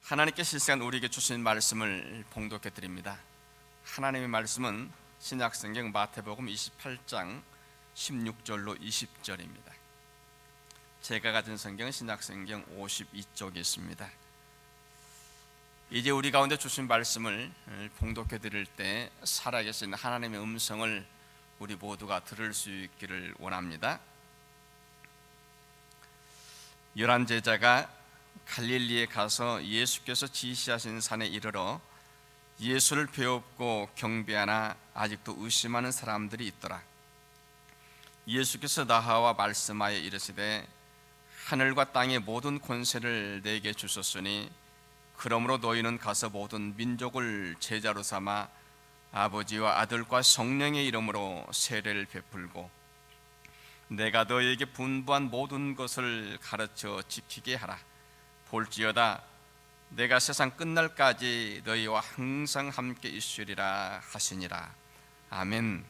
하나님께 실시간 우리에게 주신 말씀을 봉독해 드립니다. 하나님의 말씀은 신약성경 마태복음 28장 16절로 20절입니다. 제가 가진 성경은 신약성경 52쪽에 있습니다. 이제 우리 가운데 주신 말씀을 봉독해 드릴 때 살아계신 하나님의 음성을 우리 모두가 들을 수 있기를 원합니다. 11 제자가 갈릴리에 가서 예수께서 지시하신 산에 이르러 예수를 배웁고 경배하나 아직도 의심하는 사람들이 있더라. 예수께서 나아와 말씀하여 이르시되 하늘과 땅의 모든 권세를 내게 주셨으니 그러므로 너희는 가서 모든 민족을 제자로 삼아 아버지와 아들과 성령의 이름으로 세례를 베풀고 내가 너희에게 분부한 모든 것을 가르쳐 지키게 하라. 볼지어다 내가 세상 끝날까지 너희와 항상 함께 있으리라 하시니라. 아멘.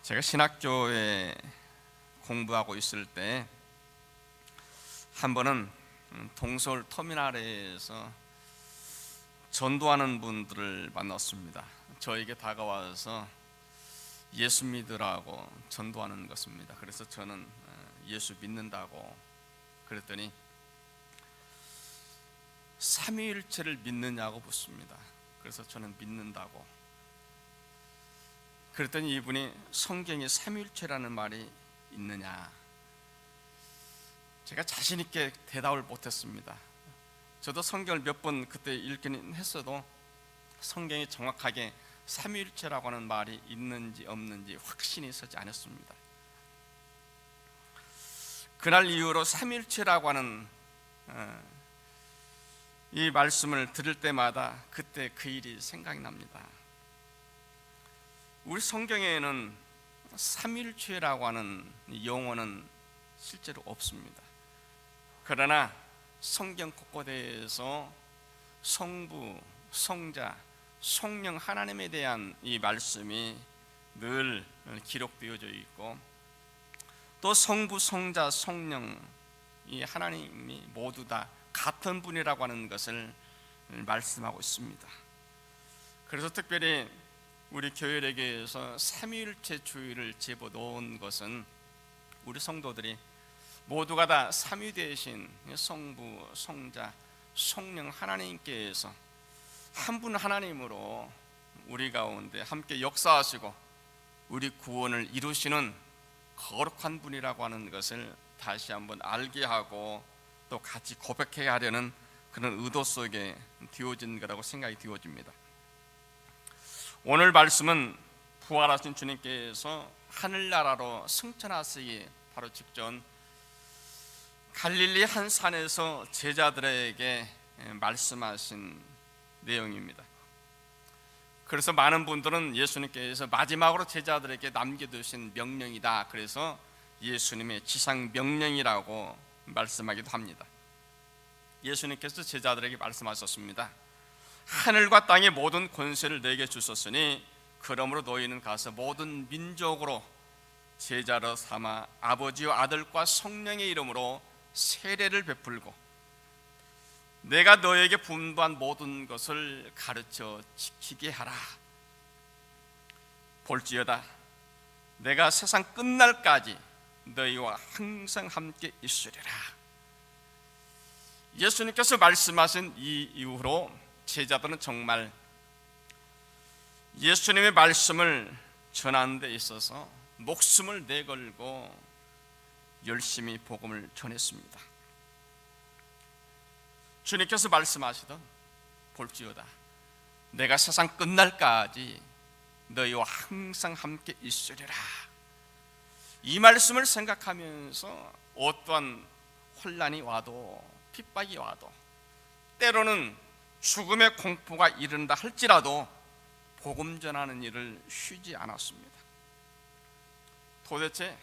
제가 신학교에 공부하고 있을 때 한 번은 동서울 터미널에서 전도하는 분들을 만났습니다. 저에게 다가와서 예수 믿으라고 전도하는 것입니다. 그래서 저는 예수 믿는다고 그랬더니 삼위일체를 믿느냐고 묻습니다. 그래서 저는 믿는다고 그랬더니 이분이 성경에 삼위일체라는 말이 있느냐, 제가 자신 있게 대답을 못했습니다. 저도 성경을 몇 번 그때 읽기는 했어도 성경이 정확하게 삼위일체라고 하는 말이 있는지 없는지 확신이 서지 않았습니다. 그날 이후로 삼위일체라고 하는 이 말씀을 들을 때마다 그때 그 일이 생각이 납니다. 우리 성경에는 삼위일체라고 하는 용어는 실제로 없습니다. 그러나 성경 곳곳에서 성부, 성자, 성령 하나님에 대한 이 말씀이 늘 기록되어져 있고 또 성부, 성자, 성령 이 하나님이 모두 다 같은 분이라고 하는 것을 말씀하고 있습니다. 그래서 특별히 우리 교회에게서 삼위일체 주의를 집어 넣은 것은 우리 성도들이 모두가 다 삼위 되신 성부, 성자, 성령 하나님께서 한 분 하나님으로 우리 가운데 함께 역사하시고 우리 구원을 이루시는 거룩한 분이라고 하는 것을 다시 한번 알게 하고 또 같이 고백해야 하려는 그런 의도 속에 되어진 거라고 생각이 되어집니다. 오늘 말씀은 부활하신 주님께서 하늘나라로 승천하시기 바로 직전 갈릴리 한 산에서 제자들에게 말씀하신 내용입니다. 그래서 많은 분들은 예수님께서 마지막으로 제자들에게 남겨두신 명령이다, 그래서 예수님의 지상 명령이라고 말씀하기도 합니다. 예수님께서 제자들에게 말씀하셨습니다. 하늘과 땅의 모든 권세를 내게 주셨으니 그러므로 너희는 가서 모든 민족으로 제자로 삼아 아버지와 아들과 성령의 이름으로 세례를 베풀고 내가 너에게 분부한 모든 것을 가르쳐 지키게 하라. 볼지어다 내가 세상 끝날까지 너희와 항상 함께 있으리라. 예수님께서 말씀하신 이 이후로 제자들은 정말 예수님의 말씀을 전하는 데 있어서 목숨을 내걸고 열심히 복음을 전했습니다. 주님께서 말씀하시던 볼지어다 내가 세상 끝날까지 너희와 항상 함께 있으리라. 이 말씀을 생각하면서 어떠한 혼란이 와도 핍박이 와도 때로는 죽음의 공포가 이른다 할지라도 복음 전하는 일을 쉬지 않았습니다. 도대체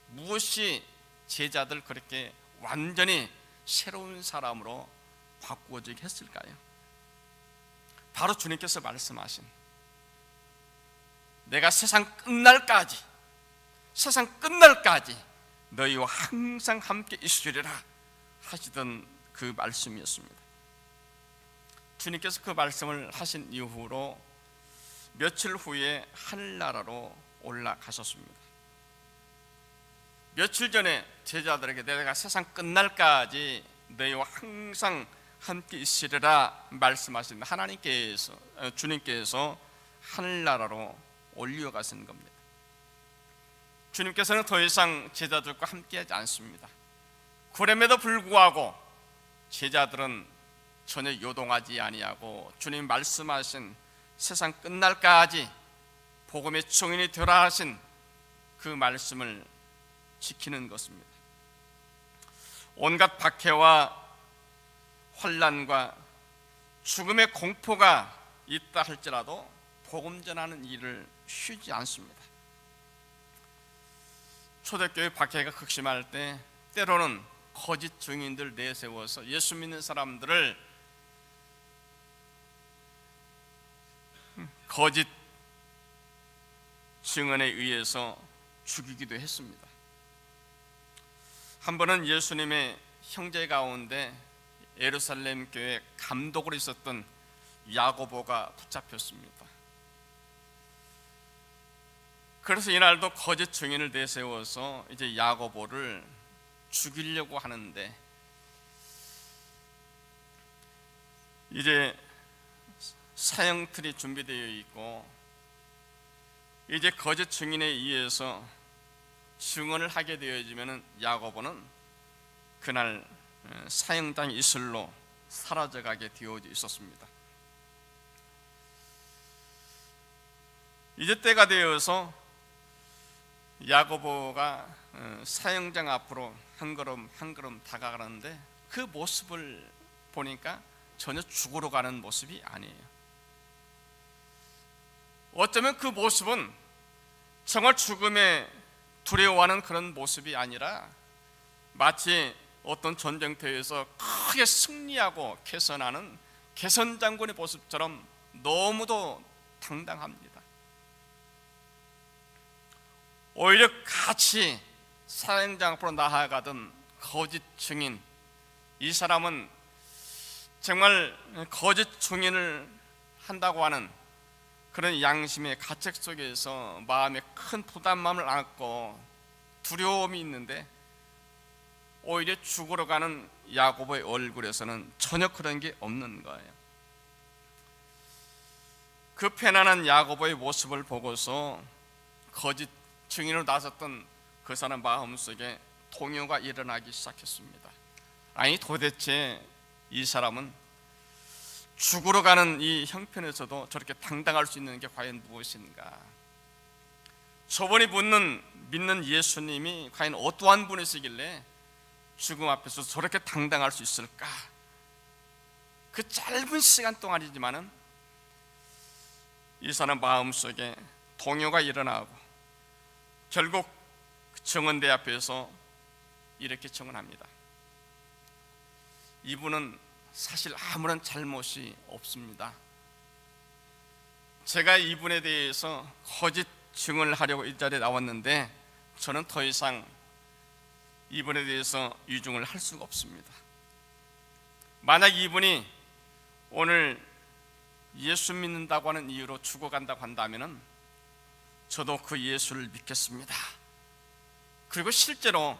무엇이 제자들 그렇게 완전히 새로운 사람으로 바꾸어지게 했을까요? 바로 주님께서 말씀하신 내가 세상 끝날까지 너희와 항상 함께 있으리라 하시던 그 말씀이었습니다. 주님께서 그 말씀을 하신 이후로 며칠 후에 하늘나라로 올라가셨습니다. 며칠 전에 제자들에게 내가 세상 끝날까지 너희와 항상 함께 있으리라 말씀하신 하나님께서, 주님께서 하늘나라로 올려가신 겁니다. 주님께서는 더 이상 제자들과 함께하지 않습니다. 그럼에도 불구하고 제자들은 전혀 요동하지 아니하고 주님 말씀하신 세상 끝날까지 복음의 증인이 되라 하신 그 말씀을 지키는 것입니다. 온갖 박해와 환난과 죽음의 공포가 있다 할지라도 복음 전하는 일을 쉬지 않습니다. 초대교회 박해가 극심할 때 때로는 거짓 증인들 내세워서 예수 믿는 사람들을 거짓 증언에 의해서 죽이기도 했습니다. 한 번은 예수님의 형제 가운데 예루살렘 교회 감독으로 있었던 야고보가 붙잡혔습니다. 그래서 이날도 거짓 증인을 내세워서 이제 야고보를 죽이려고 하는데, 이제 사형틀이 준비되어 있고 이제 거짓 증인에 의해서 증언을 하게 되어지면 야고보는 그날 사형장 이슬로 사라져가게 되어져 있었습니다. 이제 때가 되어서 야고보가 사형장 앞으로 한 걸음 한 걸음 다가가는데 그 모습을 보니까 전혀 죽으러 가는 모습이 아니에요. 어쩌면 그 모습은 정말 죽음에 두려워하는 그런 모습이 아니라 마치 어떤 전쟁터에서 크게 승리하고 개선하는 개선장군의 모습처럼 너무도 당당합니다. 오히려 같이 사형장 앞으로 나아가던 거짓 증인, 이 사람은 정말 거짓 증인을 한다고 하는 그런 양심의 가책 속에서 마음에 큰 부담감을 안고 두려움이 있는데, 오히려 죽으러 가는 야고보의 얼굴에서는 전혀 그런 게 없는 거예요. 그 편안한 야고보의 모습을 보고서 거짓 증인으로 나섰던 그 사람 마음속에 동요가 일어나기 시작했습니다. 아니, 도대체 이 사람은 죽으러 가는 이 형편에서도 저렇게 당당할 수 있는 게 과연 무엇인가? 저번에 믿는 예수님이 과연 어떠한 분이시길래 죽음 앞에서 저렇게 당당할 수 있을까? 그 짧은 시간 동안이지만은 이 사람 마음속에 동요가 일어나고 결국 정언대 앞에서 이렇게 정언합니다. 이분은 사실 아무런 잘못이 없습니다. 제가 이분에 대해서 거짓 증언을 하려고 이 자리에 나왔는데 저는 더 이상 이분에 대해서 유증을 할 수가 없습니다. 만약 이분이 오늘 예수 믿는다고 하는 이유로 죽어간다고 한다면 저도 그 예수를 믿겠습니다. 그리고 실제로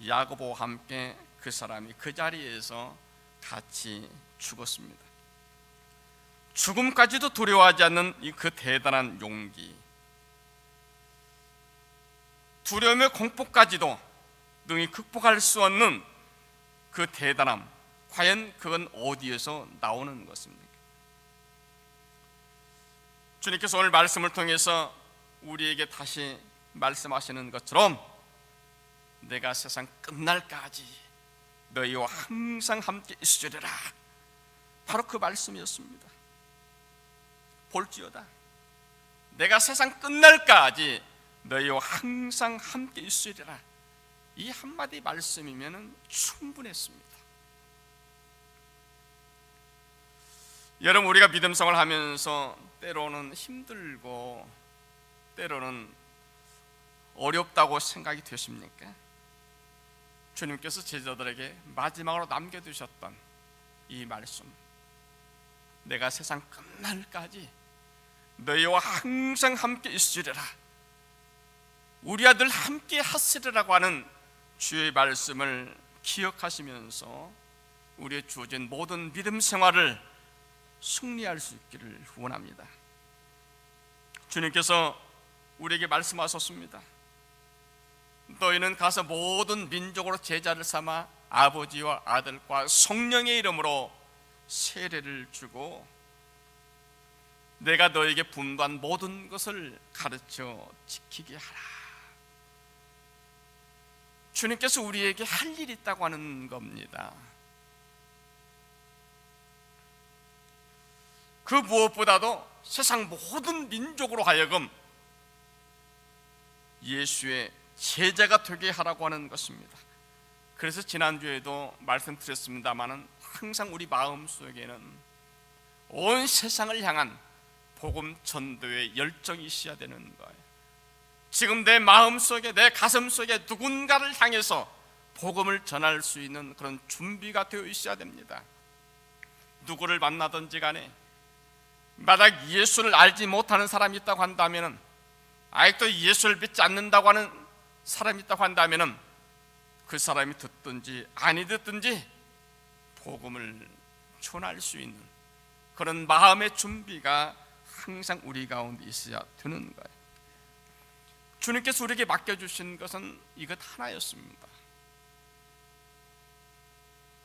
야고보와 함께 그 사람이 그 자리에서 같이 죽었습니다. 죽음까지도 두려워하지 않는 그 대단한 용기, 두려움의 공포까지도 능히 극복할 수 없는 그 대단함, 과연 그건 어디에서 나오는 것입니까? 주님께서 오늘 말씀을 통해서 우리에게 다시 말씀하시는 것처럼 내가 세상 끝날까지 너희와 항상 함께 있으리라, 바로 그 말씀이었습니다. 볼지어다 내가 세상 끝날까지 너희와 항상 함께 있으리라, 이 한마디 말씀이면 충분했습니다. 여러분, 우리가 믿음 생활을 하면서 때로는 힘들고 때로는 어렵다고 생각이 되십니까? 주님께서 제자들에게 마지막으로 남겨두셨던 이 말씀, 내가 세상 끝날까지 너희와 항상 함께 있으리라, 우리 아들 함께 하시리라고 하는 주의 말씀을 기억하시면서 우리의 주어진 모든 믿음 생활을 승리할 수 있기를 원합니다. 주님께서 우리에게 말씀하셨습니다. 너희는 가서 모든 민족으로 제자를 삼아 아버지와 아들과 성령의 이름으로 세례를 주고 내가 너에게 분부한 모든 것을 가르쳐 지키게 하라. 주님께서 우리에게 할 일이 있다고 하는 겁니다. 그 무엇보다도 세상 모든 민족으로 하여금 예수의 제자가 되게 하라고 하는 것입니다. 그래서 지난주에도 말씀드렸습니다마는 항상 우리 마음속에는 온 세상을 향한 복음 전도의 열정이 있어야 되는 거예요. 지금 내 마음속에, 내 가슴속에 누군가를 향해서 복음을 전할 수 있는 그런 준비가 되어 있어야 됩니다. 누구를 만나든지 간에 만약 예수를 알지 못하는 사람이 있다고 한다면, 아직도 예수를 믿지 않는다고 하는 사람이 있다고 한다면 그 사람이 듣든지 아니 듣든지 복음을 전할 수 있는 그런 마음의 준비가 항상 우리 가운데 있어야 되는 거예요. 주님께서 우리에게 맡겨주신 것은 이것 하나였습니다.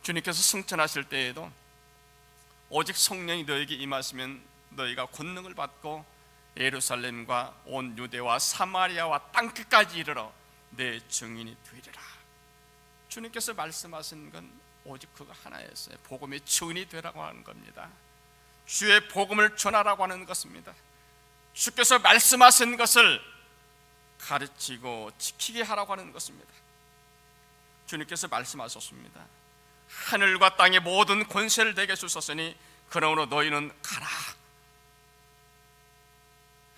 주님께서 승천하실 때에도 오직 성령이 너에게 임하시면 너희가 권능을 받고 예루살렘과 온 유대와 사마리아와 땅끝까지 이르러 내 증인이 되리라. 주님께서 말씀하신 건 오직 그거 하나였어요. 복음의 증인이 되라고 하는 겁니다. 주의 복음을 전하라고 하는 것입니다. 주께서 말씀하신 것을 가르치고 지키게 하라고 하는 것입니다. 주님께서 말씀하셨습니다. 하늘과 땅의 모든 권세를 내게 주셨으니 그러므로 너희는 가라.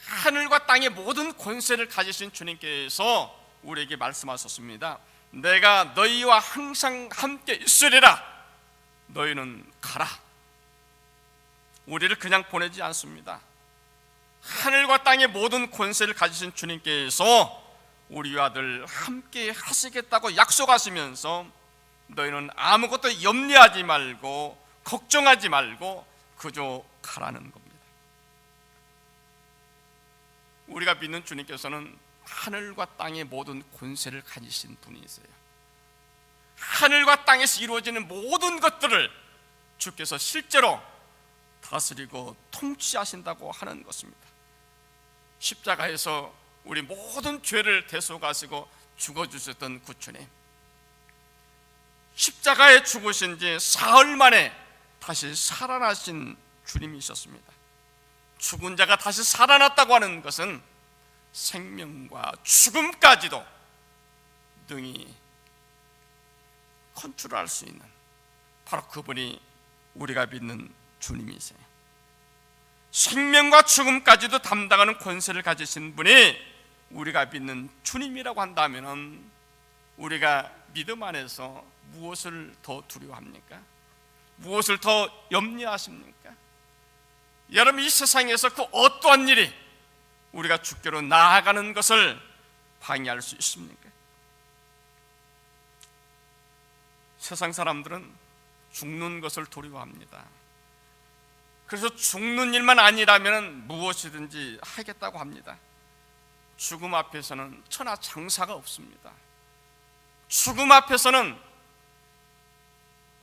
하늘과 땅의 모든 권세를 가지신 주님께서 우리에게 말씀하셨습니다. 내가 너희와 항상 함께 있으리라. 너희는 가라. 우리를 그냥 보내지 않습니다. 하늘과 땅의 모든 권세를 가지신 주님께서 우리와 늘 함께 하시겠다고 약속하시면서 너희는 아무것도 염려하지 말고 걱정하지 말고 그저 가라는 겁니다. 우리가 믿는 주님께서는 하늘과 땅의 모든 권세를 가지신 분이세요. 하늘과 땅에서 이루어지는 모든 것들을 주께서 실제로 다스리고 통치하신다고 하는 것입니다. 십자가에서 우리 모든 죄를 대속하시고 죽어주셨던 구주님, 십자가에 죽으신 지 사흘 만에 다시 살아나신 주님이셨습니다. 죽은 자가 다시 살아났다고 하는 것은 생명과 죽음까지도 능히 컨트롤할 수 있는 바로 그분이 우리가 믿는 주님이세요. 생명과 죽음까지도 담당하는 권세를 가지신 분이 우리가 믿는 주님이라고 한다면 우리가 믿음 안에서 무엇을 더 두려워합니까? 무엇을 더 염려하십니까? 여러분, 이 세상에서 그 어떠한 일이 우리가 주께로 나아가는 것을 방해할 수 있습니까? 세상 사람들은 죽는 것을 두려워합니다. 그래서 죽는 일만 아니라면 무엇이든지 하겠다고 합니다. 죽음 앞에서는 천하장사가 없습니다. 죽음 앞에서는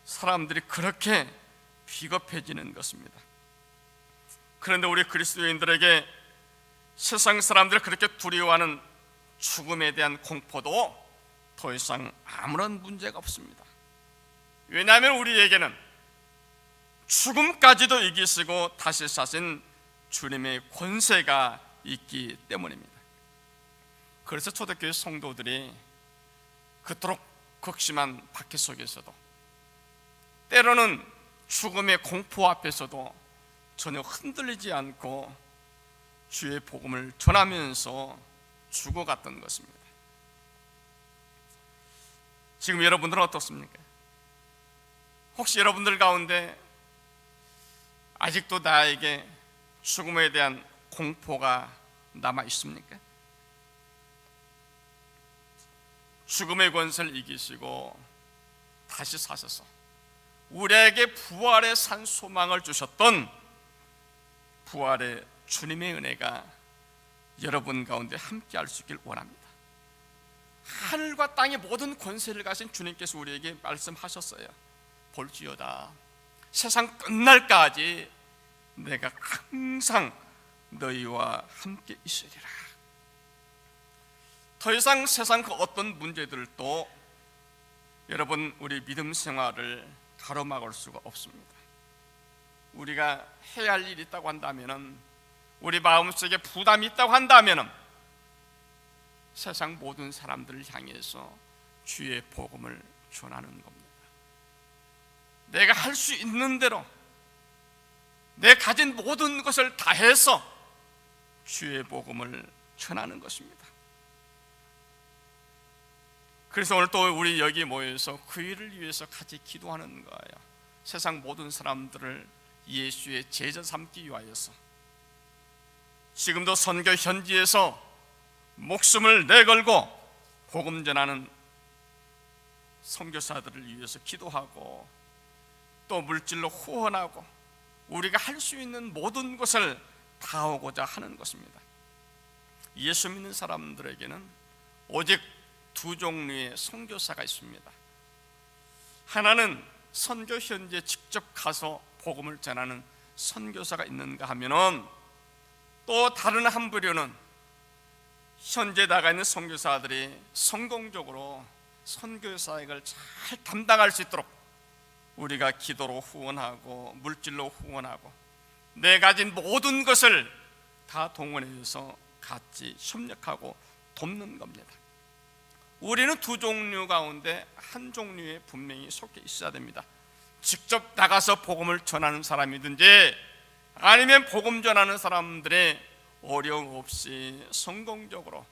사람들이 그렇게 비겁해지는 것입니다. 그런데 우리 그리스도인들에게 세상 사람들이 그렇게 두려워하는 죽음에 대한 공포도 더 이상 아무런 문제가 없습니다. 왜냐하면 우리에게는 죽음까지도 이기시고 다시 사신 주님의 권세가 있기 때문입니다. 그래서 초대교회 성도들이 그토록 극심한 박해 속에서도, 때로는 죽음의 공포 앞에서도 전혀 흔들리지 않고 주의 복음을 전하면서 죽어갔던 것입니다. 지금 여러분들은 어떻습니까? 혹시 여러분들 가운데 아직도 나에게 죽음에 대한 공포가 남아 있습니까? 죽음의 권세를 이기시고 다시 사셔서 우리에게 부활의 산 소망을 주셨던 부활의 주님의 은혜가 여러분 가운데 함께할 수 있길 원합니다. 하늘과 땅의 모든 권세를 가진 주님께서 우리에게 말씀하셨어요. 볼지어다 세상 끝날까지 내가 항상 너희와 함께 있으리라. 더 이상 세상 그 어떤 문제들도 여러분 우리 믿음 생활을 가로막을 수가 없습니다. 우리가 해야 할 일이 있다고 한다면, 우리 마음속에 부담이 있다고 한다면 세상 모든 사람들을 향해서 주의 복음을 전하는 겁니다. 내가 할 수 있는 대로 내 가진 모든 것을 다해서 주의 복음을 전하는 것입니다. 그래서 오늘 또 우리 여기 모여서 그 일을 위해서 같이 기도하는 거예요. 세상 모든 사람들을 예수의 제자 삼기 위하여서 지금도 선교 현지에서 목숨을 내걸고 복음 전하는 선교사들을 위해서 기도하고 또 물질로 후원하고 우리가 할 수 있는 모든 것을 다하고자 하는 것입니다. 예수 믿는 사람들에게는 오직 두 종류의 선교사가 있습니다. 하나는 선교 현지에 직접 가서 복음을 전하는 선교사가 있는가 하면은, 또 다른 한 부류는 현재 나가 있는 선교사들이 성공적으로 선교 사역을 잘 담당할 수 있도록 우리가 기도로 후원하고 물질로 후원하고 내 가진 모든 것을 다 동원해서 같이 협력하고 돕는 겁니다. 우리는 두 종류 가운데 한 종류에 분명히 속해 있어야 됩니다. 직접 나가서 복음을 전하는 사람이든지 아니면 복음 전하는 사람들의 어려움 없이 성공적으로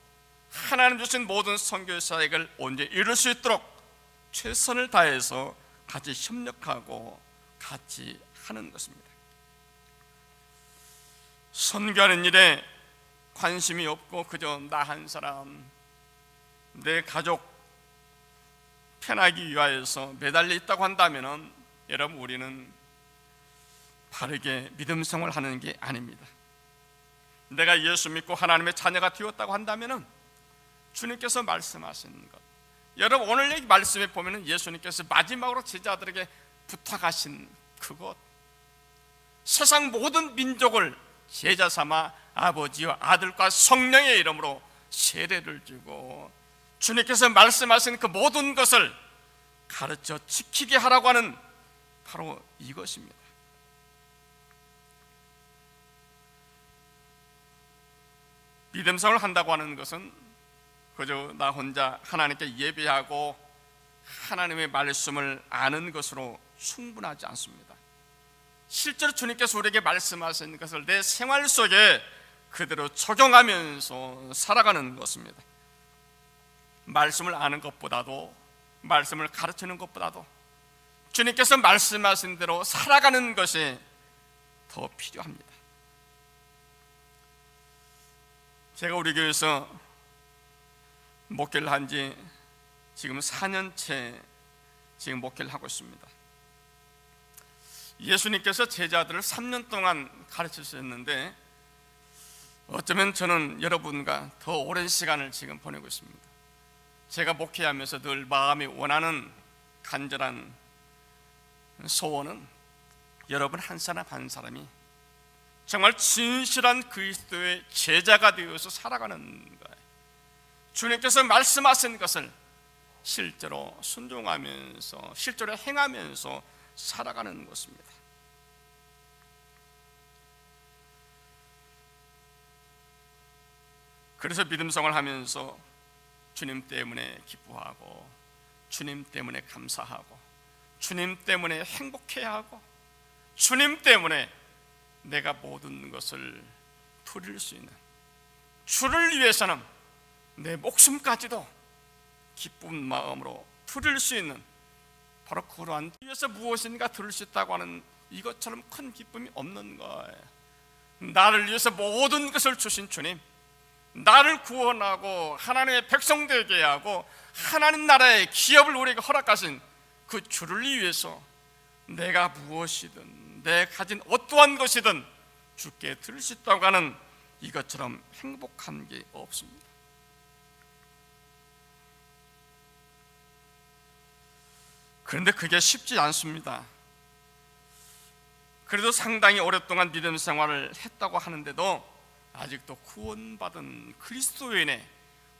하나님 주신 모든 선교 사역을 언제 이룰 수 있도록 최선을 다해서 같이 협력하고 같이 하는 것입니다. 선교하는 일에 관심이 없고 그저 나 한 사람, 내 가족 편하기 위하여서 매달려 있다고 한다면 여러분 우리는 바르게 믿음 생활하는 게 아닙니다. 내가 예수 믿고 하나님의 자녀가 되었다고 한다면 주님께서 말씀하신 것, 여러분 오늘 여기 말씀에 보면 예수님께서 마지막으로 제자들에게 부탁하신 그것, 세상 모든 민족을 제자 삼아 아버지와 아들과 성령의 이름으로 세례를 주고 주님께서 말씀하신 그 모든 것을 가르쳐 지키게 하라고 하는 바로 이것입니다. 믿음생활을 한다고 하는 것은 그저 나 혼자 하나님께 예배하고 하나님의 말씀을 아는 것으로 충분하지 않습니다. 실제로 주님께서 우리에게 말씀하신 것을 내 생활 속에 그대로 적용하면서 살아가는 것입니다. 말씀을 아는 것보다도, 말씀을 가르치는 것보다도 주님께서 말씀하신 대로 살아가는 것이 더 필요합니다. 제가 우리 교회에서 목회를 한 지 지금 4년째 지금 목회를 하고 있습니다. 예수님께서 제자들을 3년 동안 가르치셨는데 어쩌면 저는 여러분과 더 오랜 시간을 지금 보내고 있습니다. 제가 목회하면서 늘 마음이 원하는 간절한 소원은 여러분 한 사람 한 사람이 정말 진실한 그리스도의 제자가 되어서 살아가는 거예요. 주님께서 말씀하신 것을 실제로 순종하면서 실제로 행하면서 살아가는 것입니다. 그래서 믿음생활을 하면서 주님 때문에 기뻐하고 주님 때문에 감사하고 주님 때문에 행복해야 하고 주님 때문에 내가 모든 것을 드릴 수 있는, 주를 위해서는 내 목숨까지도 기쁜 마음으로 누릴 수 있는, 바로 그러한 위에서 무엇인가 들을 수 있다고 하는 이것처럼 큰 기쁨이 없는 거예요. 나를 위해서 모든 것을 주신 주님, 나를 구원하고 하나님의 백성 되게 하고 하나님 나라의 기업을 우리에게 허락하신 그 주를 위해서 내가 무엇이든 내가 가진 어떠한 것이든 주께 드릴 수 있다고 하는 이것처럼 행복한 게 없습니다. 그런데 그게 쉽지 않습니다. 그래도 상당히 오랫동안 믿음 생활을 했다고 하는데도 아직도 구원받은 그리스도인의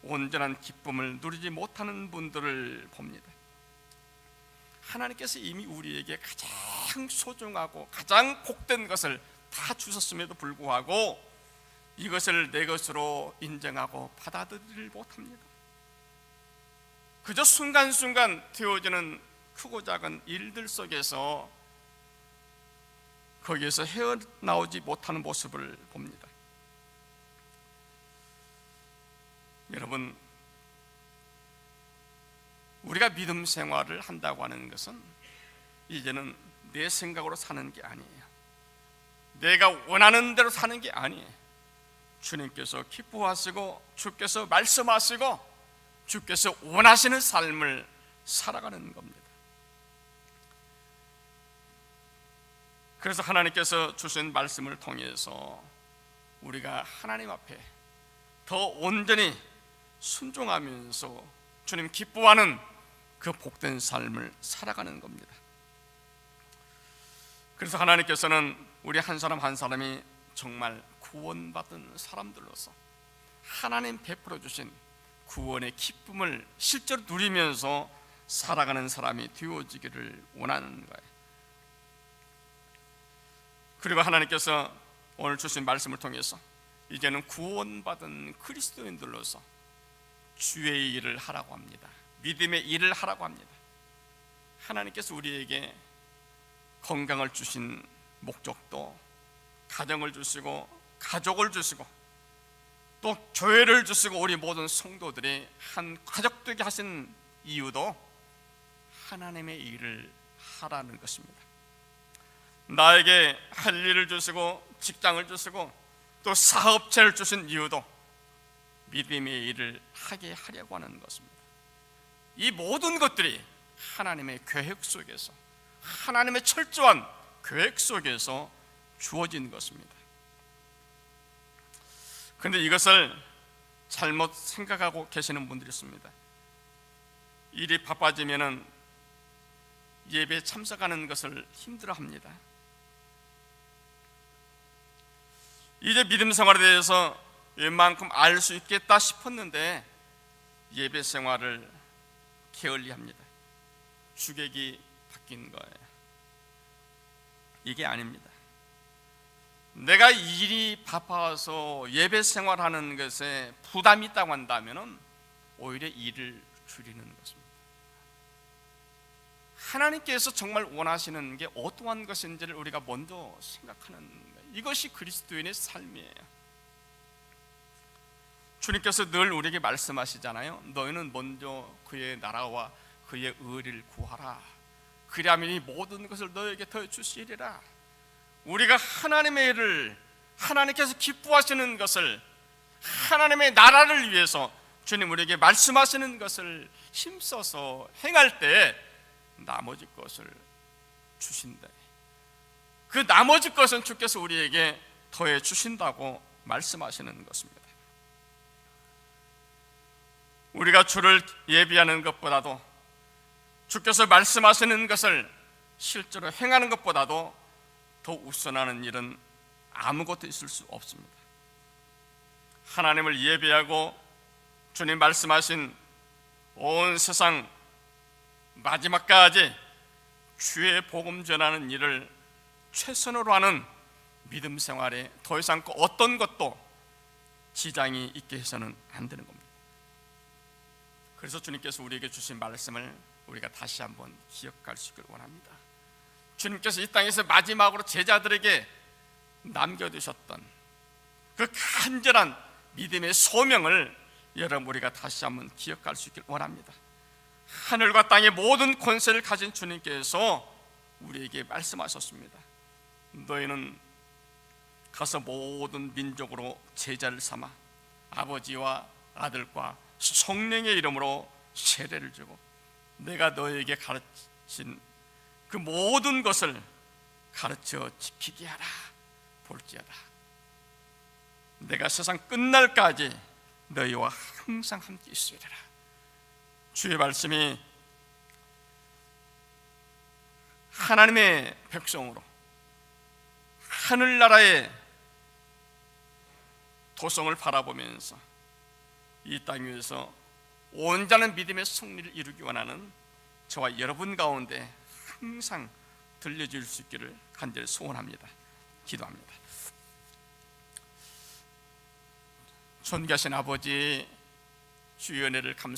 온전한 기쁨을 누리지 못하는 분들을 봅니다. 하나님께서 이미 우리에게 가장 소중하고 가장 복된 것을 다 주셨음에도 불구하고 이것을 내 것으로 인정하고 받아들이지 못합니다. 그저 순간순간 되어지는 크고 작은 일들 속에서 거기에서 헤어나오지 못하는 모습을 봅니다. 여러분, 우리가 믿음 생활을 한다고 하는 것은 이제는 내 생각으로 사는 게 아니에요. 내가 원하는 대로 사는 게 아니에요. 주님께서 기뻐하시고 주께서 말씀하시고 주께서 원하시는 삶을 살아가는 겁니다. 그래서 하나님께서 주신 말씀을 통해서 우리가 하나님 앞에 더 온전히 순종하면서 주님 기뻐하는 그 복된 삶을 살아가는 겁니다. 그래서 하나님께서는 우리 한 사람 한 사람이 정말 구원받은 사람들로서 하나님 베풀어 주신 구원의 기쁨을 실제로 누리면서 살아가는 사람이 되어지기를 원하는 거예요. 그리고 하나님께서 오늘 주신 말씀을 통해서 이제는 구원받은 그리스도인들로서 주의 일을 하라고 합니다. 믿음의 일을 하라고 합니다. 하나님께서 우리에게 건강을 주신 목적도 가정을 주시고 가족을 주시고 또 교회를 주시고 우리 모든 성도들이 한 가족 되게 하신 이유도 하나님의 일을 하라는 것입니다. 나에게 할 일을 주시고 직장을 주시고 또 사업체를 주신 이유도 믿음의 일을 하게 하려고 하는 것입니다. 이 모든 것들이 하나님의 계획 속에서 하나님의 철저한 계획 속에서 주어진 것입니다. 그런데 이것을 잘못 생각하고 계시는 분들이 있습니다. 일이 바빠지면은 예배에 참석하는 것을 힘들어합니다. 이제 믿음 생활에 대해서 웬만큼 알 수 있겠다 싶었는데 예배 생활을 게을리합니다. 주객이 바뀐 거예요. 이게 아닙니다. 내가 일이 바빠서 예배 생활하는 것에 부담이 있다고 한다면 오히려 일을 줄이는 것입니다. 하나님께서 정말 원하시는 게 어떠한 것인지를 우리가 먼저 생각하는 거예요. 이것이 그리스도인의 삶이에요. 주님께서 늘 우리에게 말씀하시잖아요. 너희는 먼저 그의 나라와 그의 의를 구하라. 그리하면 이 모든 것을 너에게 더해 주시리라. 우리가 하나님의 일을, 하나님께서 기뻐하시는 것을, 하나님의 나라를 위해서 주님 우리에게 말씀하시는 것을 힘써서 행할 때 나머지 것을 주신다. 그 나머지 것은 주께서 우리에게 더해 주신다고 말씀하시는 것입니다. 우리가 주를 예비하는 것보다도 주께서 말씀하시는 것을 실제로 행하는 것보다도 더 우선하는 일은 아무것도 있을 수 없습니다. 하나님을 예배하고 주님 말씀하신 온 세상 마지막까지 주의 복음 전하는 일을 최선으로 하는 믿음 생활에 더 이상 어떤 것도 지장이 있게 해서는 안 되는 겁니다. 그래서 주님께서 우리에게 주신 말씀을 우리가 다시 한번 기억할 수 있기를 원합니다. 주님께서 이 땅에서 마지막으로 제자들에게 남겨두셨던 그 간절한 믿음의 소명을 여러분 우리가 다시 한번 기억할 수 있기를 원합니다. 하늘과 땅의 모든 권세를 가진 주님께서 우리에게 말씀하셨습니다. 너희는 가서 모든 민족으로 제자를 삼아 아버지와 아들과 성령의 이름으로 세례를 주고 내가 너희에게 가르친 그 모든 것을 가르쳐 지키게 하라. 볼지어다 내가 세상 끝날까지 너희와 항상 함께 있으리라. 주의 말씀이 하나님의 백성으로 하늘나라의 도성을 바라보면서 이 땅 위에서 온전한 믿음의 승리를 이루기 원하는 저와 여러분 가운데 항상 들려줄 수 있기를 간절히 소원합니다. 기도합니다. 존귀하신 아버지, 주의 은혜를 감사합니다.